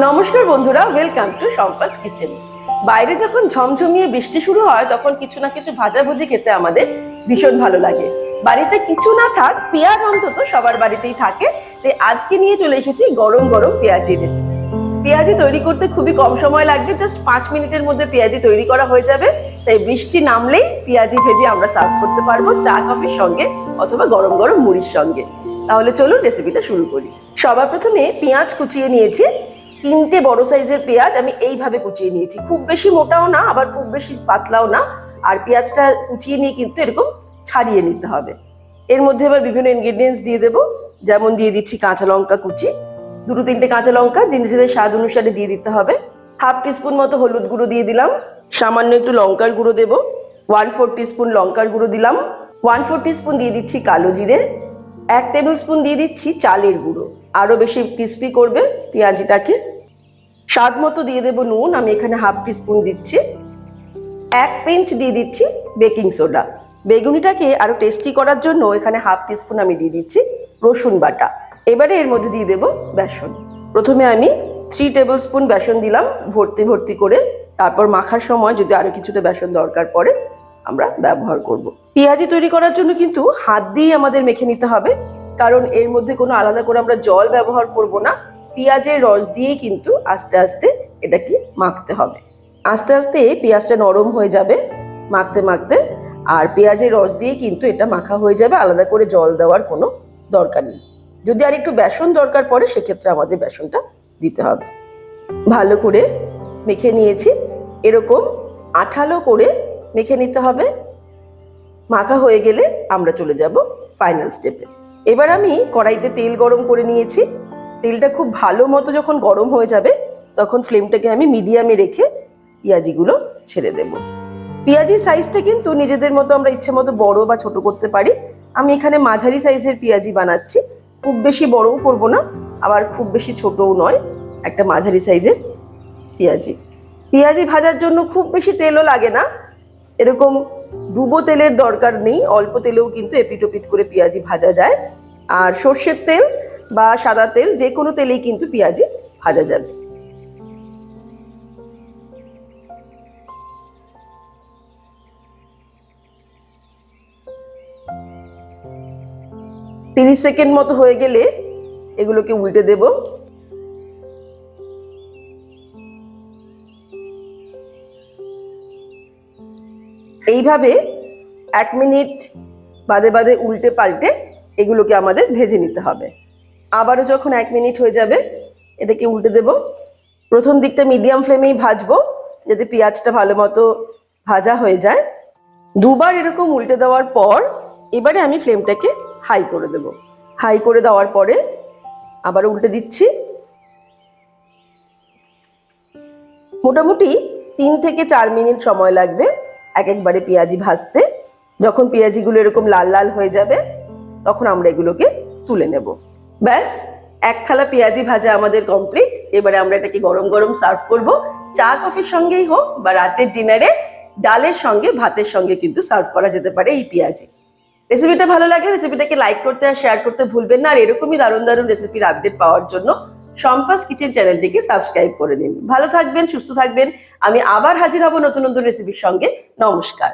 নমস্কার বন্ধুরা, welcome to সম্পাস kitchen. বাইরে যখন ঝমঝমিয়ে বৃষ্টি শুরু হয় তখন কিছু না কিছু ভাজাভুজি খেতে আমাদের ভীষণ ভালো লাগে। বাড়িতে কিছু না থাক, পেঁয়াজ অন্তত সবার বাড়িতেই থাকে। তাই আজকে নিয়ে চলে এসেছি গরম গরম পেঁয়াজি রেসিপি। পেঁয়াজি তৈরি করতে খুবই কম সময় লাগবে, জাস্ট 5 মিনিটের মধ্যে পেঁয়াজি তৈরি করা হয়ে যাবে। তাই বৃষ্টি নামলেই পেঁয়াজি ভেজে আমরা সার্ভ করতে পারবো চা কফির সঙ্গে অথবা গরম গরম মুড়ির সঙ্গে। তাহলে চলুন রেসিপিটা শুরু করি। সবার প্রথমে পেঁয়াজ কুচিয়ে নিয়েছি। 3টে বড় সাইজের পেঁয়াজ আমি এইভাবে কুচিয়ে নিয়েছি, খুব বেশি মোটাও না আবার খুব বেশি পাতলাও না। আর পেঁয়াজটা কুচিয়ে নিয়ে কিন্তু এরকম ছাড়িয়ে নিতে হবে। এর মধ্যে এবার বিভিন্ন ইনগ্রেডিয়েন্টস দিয়ে দেবো, যেমন দিয়ে দিচ্ছি কাঁচা লঙ্কা কুচি, 2-3টে কাঁচা লঙ্কা জিনিসের স্বাদ অনুসারে দিয়ে দিতে হবে। 1/2 টিস্পুন মতো হলুদ গুঁড়ো দিয়ে দিলাম, সামান্য একটু লঙ্কার গুঁড়ো দেবো, 1/4 টিস্পুন লঙ্কার গুঁড়ো দিলাম, 1/4 টিস্পুন দিয়ে দিচ্ছি কালো জিরে, 1 টেবিল স্পুন দিয়ে দিচ্ছি চালের গুঁড়ো, আরো বেশি ক্রিস্পি করবে পেঁয়াজিটাকে। স্বাদ মতো দিয়ে দেবো নুন, আমি এখানে 1/2 টিস্পুন দিচ্ছি। 1 পিঞ্চ দিয়ে দিচ্ছি বেকিং সোডা। বেগুনিটাকে আরো টেস্টি করার জন্য এখানে 1/2 টিস্পুন আমি দিয়ে দিচ্ছি রসুন বাটা। এবারে এর মধ্যে দিয়ে দেবো বেসন। প্রথমে আমি 3 টেবিল স্পুন বেসন দিলাম ভর্তি ভর্তি করে, তারপর মাখার সময় যদি আরো কিছুটা বেসন দরকার পড়ে আমরা ব্যবহার করব। পেঁয়াজি তৈরি করার জন্য কিন্তু হাত দিয়ে আমাদের মেখে নিতে হবে, কারণ এর মধ্যে কোনো আলাদা করে আমরা জল ব্যবহার করব না। পেঁয়াজের রস দিয়েই কিন্তু আস্তে আস্তে এটাকে মাখতে হবে। আস্তে আস্তে পেঁয়াজটা নরম হয়ে যাবে মাখতে মাখতে, আর পেঁয়াজের রস দিয়ে কিন্তু এটা মাখা হয়ে যাবে, আলাদা করে জল দেওয়ার কোনো দরকার নেই। যদি আর একটু বেসন দরকার পড়ে সেক্ষেত্রে আমাদের বেসনটা দিতে হবে। ভালো করে মেখে নিয়েছি, এরকম আঠালো করে মেখে নিতে হবে। মাখা হয়ে গেলে আমরা চলে যাব ফাইনাল স্টেপে। এবার আমি কড়াইতে তেল গরম করে নিয়েছি। তেলটা খুব ভালো মতো যখন গরম হয়ে যাবে তখন ফ্লেমটাকে আমি মিডিয়ামে রেখে পেঁয়াজিগুলো ছেড়ে দেব। পেঁয়াজির সাইজটা কিন্তু নিজেদের মতো আমরা ইচ্ছে মতো বড় বা ছোট করতে পারি। আমি এখানে মাঝারি সাইজের পেঁয়াজি বানাচ্ছি, খুব বেশি বড়ও করবো না আবার খুব বেশি ছোটও নয়, একটা মাঝারি সাইজের পেঁয়াজি। পেঁয়াজি ভাজার জন্য খুব বেশি তেলও লাগে না, এরকম ডুবো তেলের দরকার নেই, অল্প তেলেও কিন্তু এপিট ওপিট করে পেঁয়াজি ভাজা যায়। আর সর্ষের তেল বা সাদা তেল যে কোনো তেলেই কিন্তু পেঁয়াজি ভাজা যাবে। তিরিশ সেকেন্ড মতো হয়ে গেলে এগুলোকে উল্টে দেব। এইভাবে 1 মিনিট বাদে বাদে উল্টে পাল্টে এগুলোকে আমাদের ভেজে নিতে হবে। আবারও যখন 1 মিনিট হয়ে যাবে এটাকে উল্টে দেব। প্রথম দিকটা মিডিয়াম ফ্লেমেই ভাজবো যাতে পেঁয়াজটা ভালো মতো ভাজা হয়ে যায়। দুবার এরকম উল্টে দেওয়ার পর এবারে আমি ফ্লেমটাকে হাই করে দেব। হাই করে দেওয়ার পরে আবার উল্টে দিচ্ছি। মোটামুটি 3 থেকে 4 মিনিট সময় লাগবে একবারে পেঁয়াজি ভাজতে। যখন পেঁয়াজিগুলো এরকম লাল লাল হয়ে যাবে তখন আমরা এগুলোকে তুলে নেব। ব্যাস, 1 থালা পেঁয়াজি ভাজা আমাদের কমপ্লিট। এবারে আমরা এটাকে গরম গরম সার্ভ করব, চা কফির সঙ্গেই হোক বা রাতের ডিনারে ডালের সঙ্গে ভাতের সঙ্গে কিন্তু সার্ভ করা যেতে পারে এই পেঁয়াজি। রেসিপিটা ভালো লাগলে রেসিপিটাকে লাইক করতে আর শেয়ার করতে ভুলবেন না। আর এরকমই দারুণ দারুণ রেসিপির আপডেট পাওয়ার জন্য সম্পাস কিচেন চ্যানেলটিকে সাবস্ক্রাইব করে নিন। ভালো থাকবেন, সুস্থ থাকবেন। আমি আবার হাজির হব নতুন নতুন রেসিপির সঙ্গে। নমস্কার।